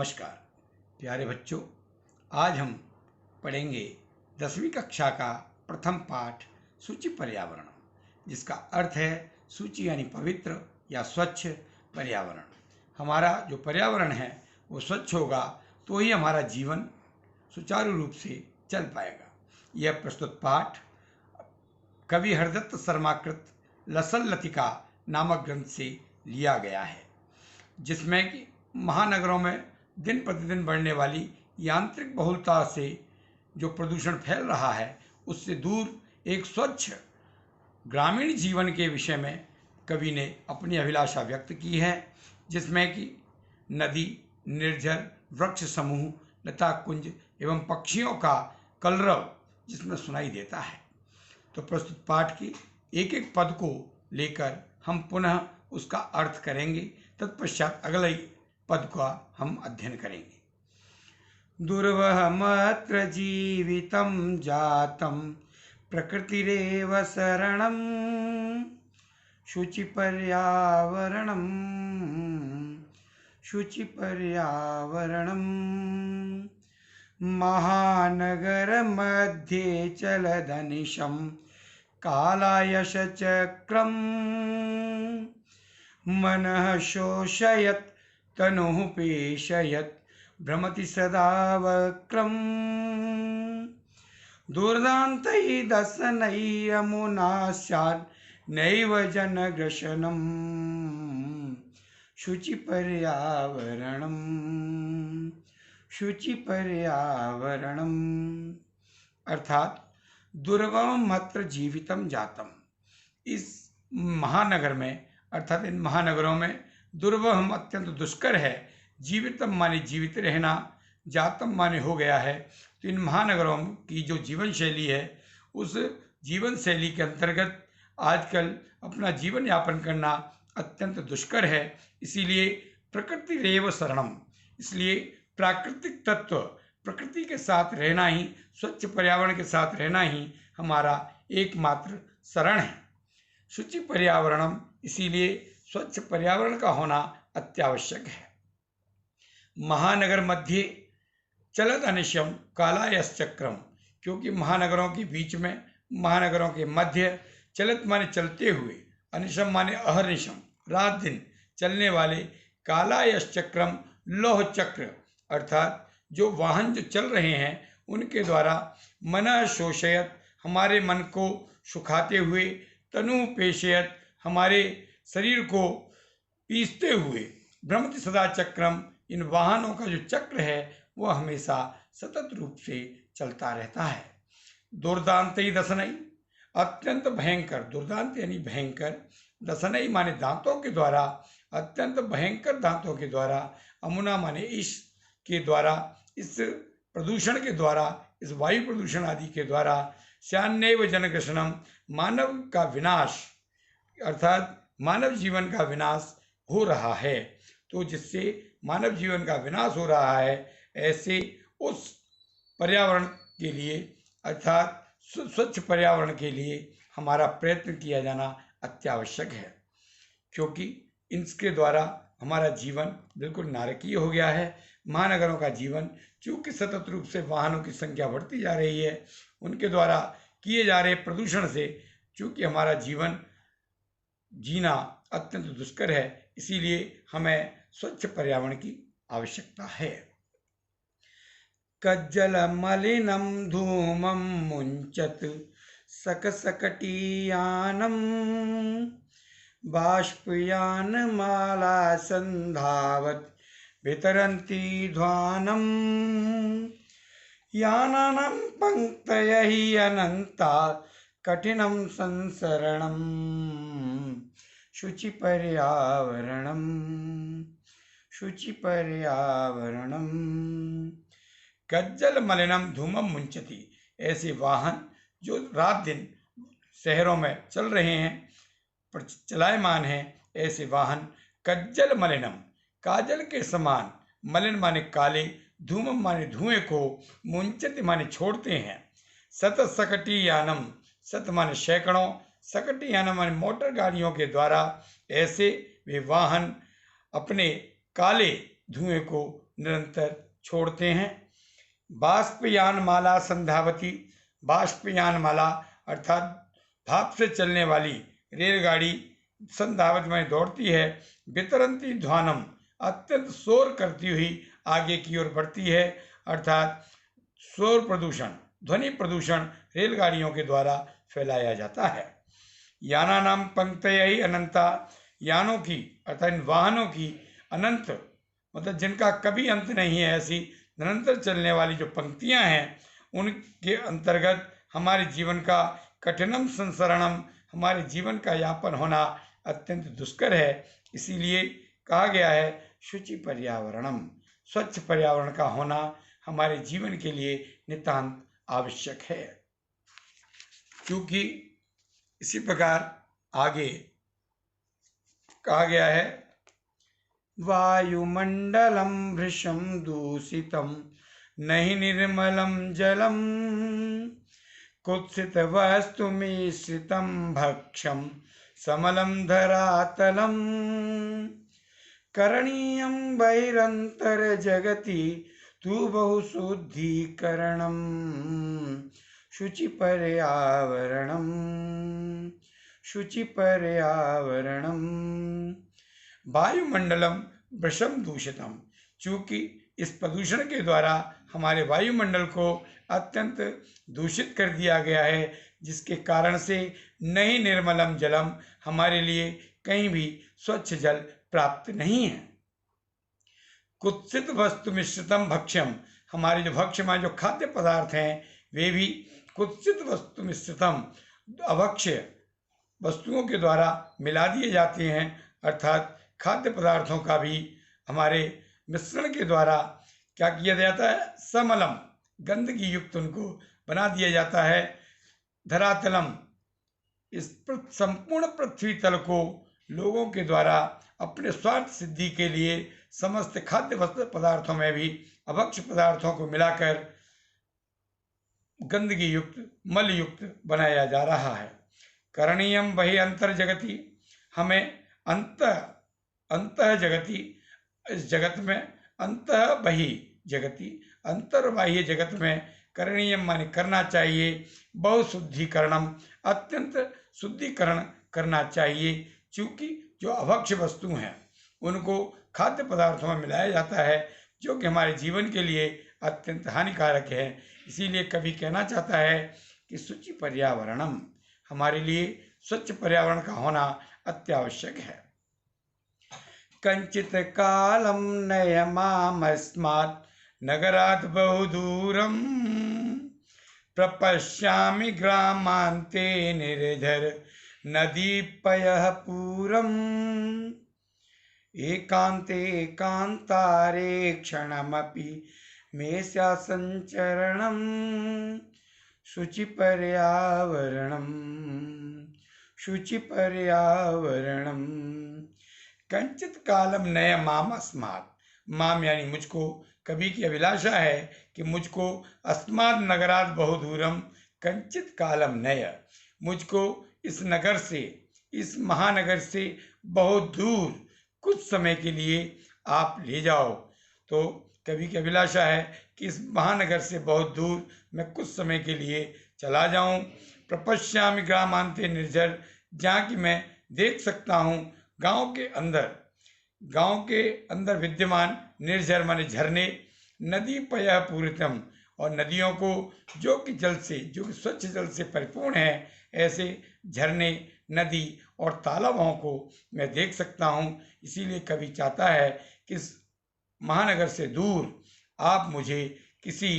नमस्कार प्यारे बच्चों, आज हम पढ़ेंगे 10वीं कक्षा का प्रथम पाठ सूचि पर्यावरण, जिसका अर्थ है सूचि यानी पवित्र या स्वच्छ पर्यावरण। हमारा जो पर्यावरण है वो स्वच्छ होगा तो ही हमारा जीवन सुचारू रूप से चल पाएगा। यह प्रस्तुत पाठ कवि हरदत्त शर्माकृत लसल लतिका नामक ग्रंथ से लिया गया है, जिसमें कि महानगरों में दिन प्रतिदिन बढ़ने वाली यांत्रिक बहुलता से जो प्रदूषण फैल रहा है उससे दूर एक स्वच्छ ग्रामीण जीवन के विषय में कवि ने अपनी अभिलाषा व्यक्त की है, जिसमें कि नदी, निर्झर, वृक्ष समूह, लता कुंज एवं पक्षियों का कलरव जिसमें सुनाई देता है। तो प्रस्तुत पाठ के एक एक पद को लेकर हम पुनः उसका अर्थ करेंगे, तत्पश्चात अगले पद का हम अध्ययन करेंगे। दुर्वहमत्र जीवितं जातं प्रकृतिरेव शरणं शुचिपर्यावरणं महानगरमध्ये चलदनिशं कालायशचक्रं मनः शोषयत् तनुः पेशयत् भ्रमति सदा वक्रम् दुर्दान्तैर्दशनैरमुना स्यात् नैव जनग्रशनम् शुचिपर्यावरणम् अर्थात दुर्गममत्र जीवितम जातम। इस महानगर में अर्थात इन महानगरों में दुर्वहम अत्यंत दुष्कर है, जीवितम माने जीवित रहना, जातम माने हो गया है। तो इन महानगरों की जो जीवन शैली है उस जीवन शैली के अंतर्गत आजकल अपना जीवन यापन करना अत्यंत दुष्कर है। इसीलिए प्रकृति रेव शरणम, इसलिए प्राकृतिक तत्व प्रकृति के साथ रहना ही, स्वच्छ पर्यावरण के साथ रहना ही हमारा एकमात्र शरण है। शुचि पर्यावरणम, इसीलिए स्वच्छ पर्यावरण का होना अत्यावश्यक है। महानगर मध्य चलत अनिशम कालायश्चक्रम, क्योंकि महानगरों के बीच में, महानगरों के मध्य, चलत माने चलते हुए, अनिशम माने अहर्निशम रात दिन चलने वाले, कालायश्चक्रम लौह चक्र, अर्थात जो वाहन जो चल रहे हैं उनके द्वारा मनः शोषयत, हमारे मन को सुखाते हुए, तनु पेशयत, हमारे शरीर को पीसते हुए, भ्रमति सदा चक्रम, इन वाहनों का जो चक्र है वह हमेशा सतत रूप से चलता रहता है। दुर्दांतई दशनई, अत्यंत भयंकर, दुर्दांत यानी भयंकर, दशनई माने दांतों के द्वारा, अत्यंत भयंकर दांतों के द्वारा, अमुना माने इस के द्वारा, इस प्रदूषण के द्वारा, इस वायु प्रदूषण आदि के द्वारा, स्यान्नैव जनग्रसनम, मानव का विनाश, अर्थात मानव जीवन का विनाश हो रहा है। तो जिससे मानव जीवन का विनाश हो रहा है, ऐसे उस पर्यावरण के लिए, अर्थात स्वच्छ पर्यावरण के लिए हमारा प्रयत्न किया जाना अत्यावश्यक है, क्योंकि इसके द्वारा हमारा जीवन बिल्कुल नारकीय हो गया है। महानगरों का जीवन चूँकि सतत रूप से वाहनों की संख्या बढ़ती जा रही है, उनके द्वारा किए जा रहे प्रदूषण से चूँकि हमारा जीवन जीना अत्यंत दुष्कर है, इसीलिए हमें स्वच्छ पर्यावरण की आवश्यकता है। कज्जल मलिनम धूमम मुंचत सकसकटीयानम बाष्पयान माला संधावत वितरन्ति ध्वानम यानानां पंक्तयः हि अनंता कठिनं संसरणं शुचिपर्यावरणं कज्जल मलिनम धूमम मुंचति, ऐसे वाहन जो रात दिन शहरों में चल रहे हैं, चलायमान हैं, ऐसे वाहन कज्जल मलिनम, काजल के समान, मलिन माने काले, धूमम माने धुएं को, मुंचति माने छोड़ते हैं, सत सकटी यानम, सत माने सैकड़ों, सकटी यानम माने मोटर गाड़ियों के द्वारा ऐसे वे वाहन अपने काले धुएं को निरंतर छोड़ते हैं। बाष्पयान माला संधावती, बाष्पयान माला अर्थात भाप से चलने वाली रेलगाड़ी संधावत में दौड़ती है। वितरंती ध्वानम, अत्यंत शोर करती हुई आगे की ओर बढ़ती है, अर्थात शोर प्रदूषण, ध्वनि प्रदूषण रेलगाड़ियों के द्वारा फैलाया जाता है। यानानाम पंक्तयहि अनंता, यानों की अर्थात वाहनों की अनंत मतलब जिनका कभी अंत नहीं है, ऐसी निरंतर चलने वाली जो पंक्तियां हैं, उनके अंतर्गत हमारे जीवन का कठिनम संसरणम, हमारे जीवन का यापन होना अत्यंत दुष्कर है। इसीलिए कहा गया है शुचि पर्यावरणम, स्वच्छ पर्यावरण का होना हमारे जीवन के लिए नितांत आवश्यक है। क्योंकि इसी प्रकार आगे कहा गया है वायुमंडलम भृशम दूषितम नहि निर्मलम जलम कुत्सित वस्तु मिश्रितम भक्ष्यम समलम धरातलम करणीयम बहिरंतर जगति तु बहुशुद्धीकरणम शुचि पर्यावरणम, शुचि पर्यावरणम। वायुमंडलम वृषम दूषितम, चूंकि इस प्रदूषण के द्वारा हमारे वायुमंडल को अत्यंत दूषित कर दिया गया है, जिसके कारण से नहीं निर्मलम जलम, हमारे लिए कहीं भी स्वच्छ जल प्राप्त नहीं है। कुत्सित वस्तु मिश्रितम भक्ष्यम, हमारे जो भक्ष्य में जो खाद्य पदार्थ हैं वे भी कुत्सित वस्तु मिश्रितम, अभक्ष्य वस्तुओं के द्वारा मिला दिए जाते हैं, अर्थात खाद्य पदार्थों का भी हमारे मिश्रण के द्वारा क्या किया जाता है, समलम, गंदगी युक्त उनको बना दिया जाता है। धरातलम, इस संपूर्ण पृथ्वी तल को लोगों के द्वारा अपने स्वार्थ सिद्धि के लिए समस्त खाद्य पदार्थों में भी अभक्ष्य पदार्थों को मिलाकर गंदगी युक्त, मल युक्त बनाया जा रहा है। करणीयम वही अंतर जगति, हमें अंत जगति, इस जगत में अंत बही जगति, अंतर बाह्य जगत में करणीयम माने करना चाहिए, बहुशुद्धिकरणम, अत्यंत शुद्धिकरण करना चाहिए। चूंकि जो अभक्ष्य वस्तु हैं उनको खाद्य पदार्थों में मिलाया जाता है, जो कि हमारे जीवन के लिए अत्यंत हानिकारक है। इसीलिए कवि कहना चाहता है कि शुचि पर्यावरणम, हमारे लिए स्वच्छ पर्यावरण का होना अत्यावश्यक है। कंचित कालम नयमामस्मात् नगरात् बहुदूरम प्रपश्यामि ग्रामान्ते निर्झर नदीपयः पूरम् एकान्ते कान्तारे क्षणमपि मे संचरणं शुचि पर्यावरणम, शुचि पर्यावरणम। कंचित कालम नय माम अस्मात्, माम यानी मुझको, कवि की अभिलाषा है कि मुझको अस्मात् नगरात् बहुदूरम, कंचित कालम नय, मुझको इस नगर से, इस महानगर से बहुत दूर कुछ समय के लिए आप ले जाओ। तो कवि की अभिलाषा है कि इस महानगर से बहुत दूर मैं कुछ समय के लिए चला जाऊं। प्रपश्यामि ग्रामांते निर्झर, जहाँ की मैं देख सकता हूँ गांव के अंदर विद्यमान निर्झर माने झरने, नदी पय पूरितम, और नदियों को जो कि जल से, जो कि स्वच्छ जल से परिपूर्ण है, ऐसे झरने, नदी और तालाबों को मैं देख सकता हूँ। इसीलिए कवि चाहता है कि इस महानगर से दूर आप मुझे किसी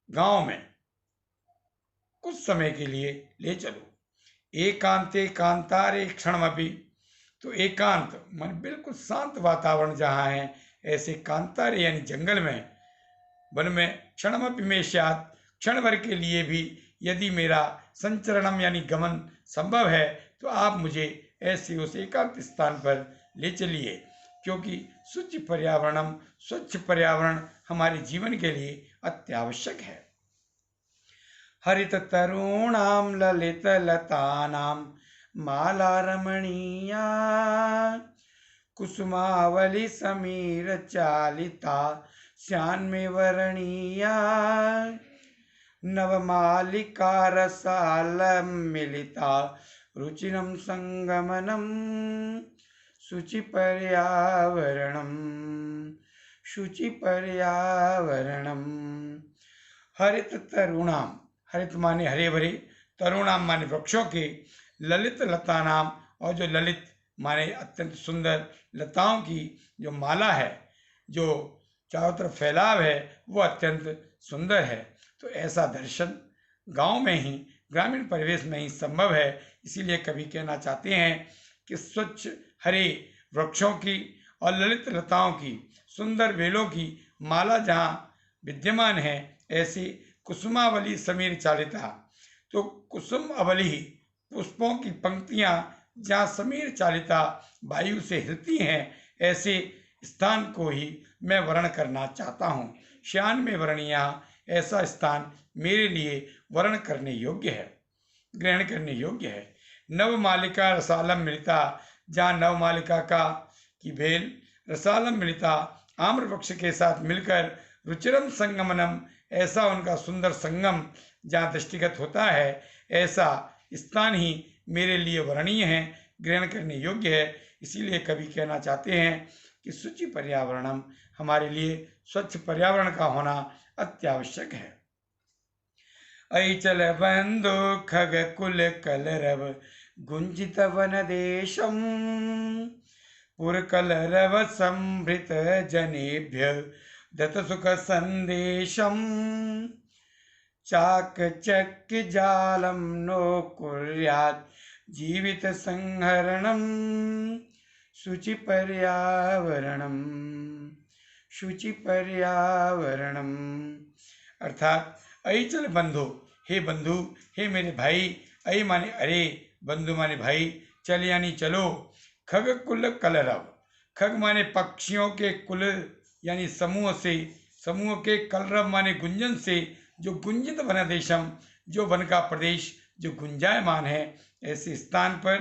गांव में कुछ समय के लिए ले चलो। एकांते कांतारे क्षणमपि, तो एकांत मन बिल्कुल शांत वातावरण जहाँ है, ऐसे कांतारे यानी जंगल में, वन में क्षणमपि में स्यात्, क्षण भर के लिए भी यदि मेरा संचरणम यानी गमन संभव है तो आप मुझे ऐसे उस एकांत स्थान पर ले चलिए, क्योंकि स्वच्छ पर्यावरणम, स्वच्छ पर्यावरण हमारे जीवन के लिए अत्यावश्यक है। हरित तरुणाम ललित लतानाम माला रमणीया कुसुमावली समीर चालिता श्यान्मे वर्णीया नवमालिका रसालमिलिता रुचिरं संगमनं शुचिपर्यावरणं हरित तरुणाम, हरित माने हरे भरे, तरुणाम माने वृक्षों के, ललित लता नाम, और जो ललित माने अत्यंत सुंदर लताओं की जो माला है, जो चारों तरफ फैलाव है, वो अत्यंत सुंदर है। तो ऐसा दर्शन गांव में ही, ग्रामीण परिवेश में ही संभव है। इसीलिए कवि कहना चाहते हैं कि स्वच्छ हरे वृक्षों की और ललित लताओं की, सुंदर बेलों की माला जहाँ विद्यमान है, ऐसी कुसुमावली समीर चालिता, तो कुसुम अवली पुष्पों की पंक्तियां जहाँ समीर चालिता वायु से हिलती हैं, ऐसे स्थान को ही मैं वर्ण करना चाहता हूँ। श्यान में वर्णिया, ऐसा स्थान मेरे लिए वर्ण करने योग्य है, ग्रहण करने योग्य है। नवमालिका रसालम मिलिता, जहाँ नवमालिका का की बेल रसालम मिलिता आम्र वृक्ष के साथ मिलकर रुचिरम संगमनम, ऐसा उनका सुंदर संगम जहाँ दृष्टिगत होता है, ऐसा स्थान ही मेरे लिए वर्णनीय है, ग्रहण करने योग्य है। इसीलिए कवि कहना चाहते हैं कि शुचि पर्यावरणम, हमारे लिए स्वच्छ पर्यावरण का होना अत्यावश्यक है। ऐचल बंधु खग कुल कलरव गुंजित वन देशम पुरकलरव संभृत जनेभ्य दत्त सुख संदेशम चाकचक्य जालम नो कुर्यात् जीवित संहरणम शुचि पर्यावरणम। अर्थात ऐचल बंधु, हे बंधु, हे मेरे भाई, ऐ माने अरे, बंधु माने भाई, चल यानी चलो, खग कुल कलरव, खग माने पक्षियों के कुल यानी समूह से, समूह के कलरव माने गुंजन से, जो गुंजित वन देशम, जो वन का प्रदेश जो गुंजायमान है, ऐसे स्थान पर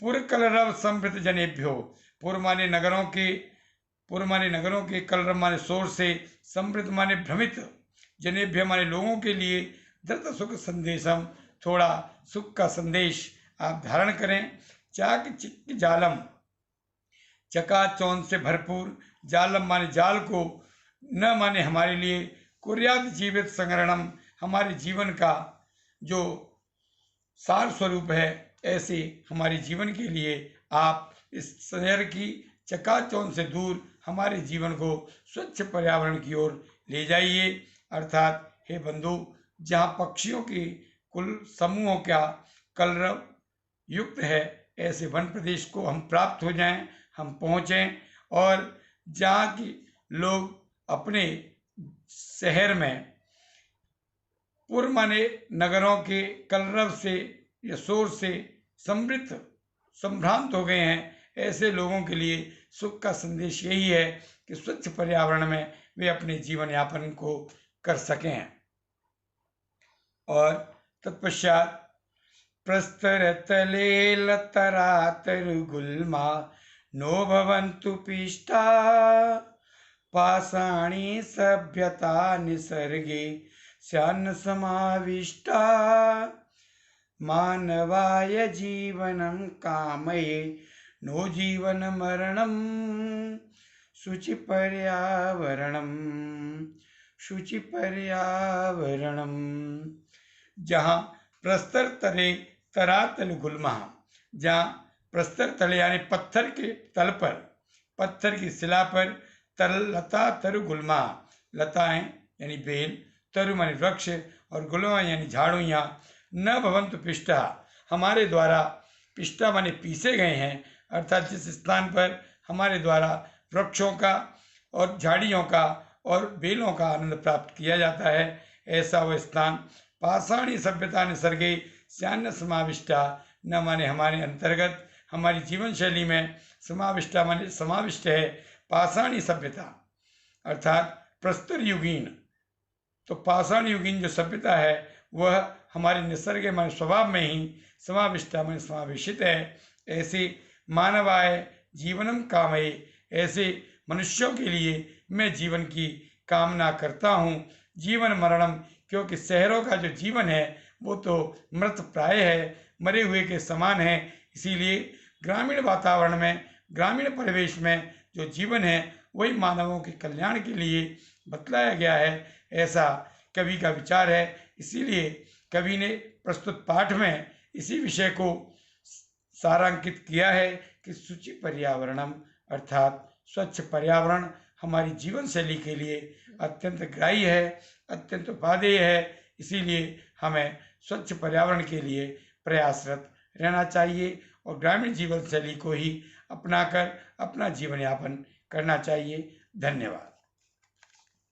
पुर कलरव संभृत जनेभ्यो, पुर माने नगरों के, पुर माने नगरों के, कलरव माने शोर से, संभृत माने भ्रमित, जनेभ्य माने लोगों के लिए, धृत सुख संदेशम, थोड़ा सुख का संदेश आप धारण करें। चाक चिक जालम, चकाचौंध से भरपूर, जालम माने जाल को, न माने हमारे लिए, कुर्यात जीवित संग्रहणम, हमारे जीवन का जो सार स्वरूप है, ऐसे हमारे जीवन के लिए आप इस शहर की चकाचौंध से दूर हमारे जीवन को स्वच्छ पर्यावरण की ओर ले जाइए। अर्थात हे बंधु, जहाँ पक्षियों के कुल समूहों का कलरव युक्त है, ऐसे वन प्रदेश को हम प्राप्त हो जाएं, हम पहुँचें, और जहाँ की लोग अपने शहर में पुर माने नगरों के कलरव से या शोर से समृद्ध संभ्रांत हो गए हैं, ऐसे लोगों के लिए सुख का संदेश यही है कि स्वच्छ पर्यावरण में वे अपने जीवन यापन को कर सकें। और तत्पश्चात प्रस्तर तले लतरातर गुल्मा नो भवन्तु पिष्टा पाषाणी सभ्यता निसर्गे स्यान्न समाविष्टा मानवाय जीवनं कामये नो जीवन मरणं शुचि पर्यावरणम। जहाँ प्रस्तर तले तरातल गुल्मा, जहाँ प्रस्तर तले यानी पत्थर के तल पर, पत्थर की शिला पर, तल लता तरु गुल्मा, लताएं यानी बेल, तरु माने वृक्ष, और गुल्मा यानी झाड़ुइयाँ, न भवन्तु पिष्टा, हमारे द्वारा, पिष्टा माने पीसे गए हैं, अर्थात जिस स्थान पर हमारे द्वारा वृक्षों का और झाड़ियों का और बेलों का आनंद प्राप्त किया जाता है, ऐसा वह स्थान पाषाणी सभ्यता निसर्गे स्यान्न समाविष्टा, न माने हमारे अंतर्गत, हमारी जीवन शैली में, समाविष्टा माने समाविष्ट है पाषाणी सभ्यता, अर्थात प्रस्तर युगीन। तो पाषाण युगीन जो सभ्यता है, वह हमारे निसर्ग माने स्वभाव में ही समाविष्टा माने समावेशित है। ऐसे मानवाय जीवनम कामये, ऐसे मनुष्यों के लिए मैं जीवन की कामना करता हूँ जीवन मरणम, क्योंकि शहरों का जो जीवन है वो तो मृत प्राय है, मरे हुए के समान है। इसीलिए ग्रामीण वातावरण में, ग्रामीण परिवेश में जो जीवन है वही मानवों के कल्याण के लिए बतलाया गया है, ऐसा कवि का विचार है। इसीलिए कवि ने प्रस्तुत पाठ में इसी विषय को सारांकित किया है कि शुचि पर्यावरणम, अर्थात स्वच्छ पर्यावरण हमारी जीवन शैली के लिए अत्यंत ग्राह्य है, अत्यंत उपादेय है। इसीलिए हमें स्वच्छ पर्यावरण के लिए प्रयासरत रहना चाहिए और ग्रामीण जीवन शैली को ही अपनाकर अपना जीवन यापन करना चाहिए। धन्यवाद।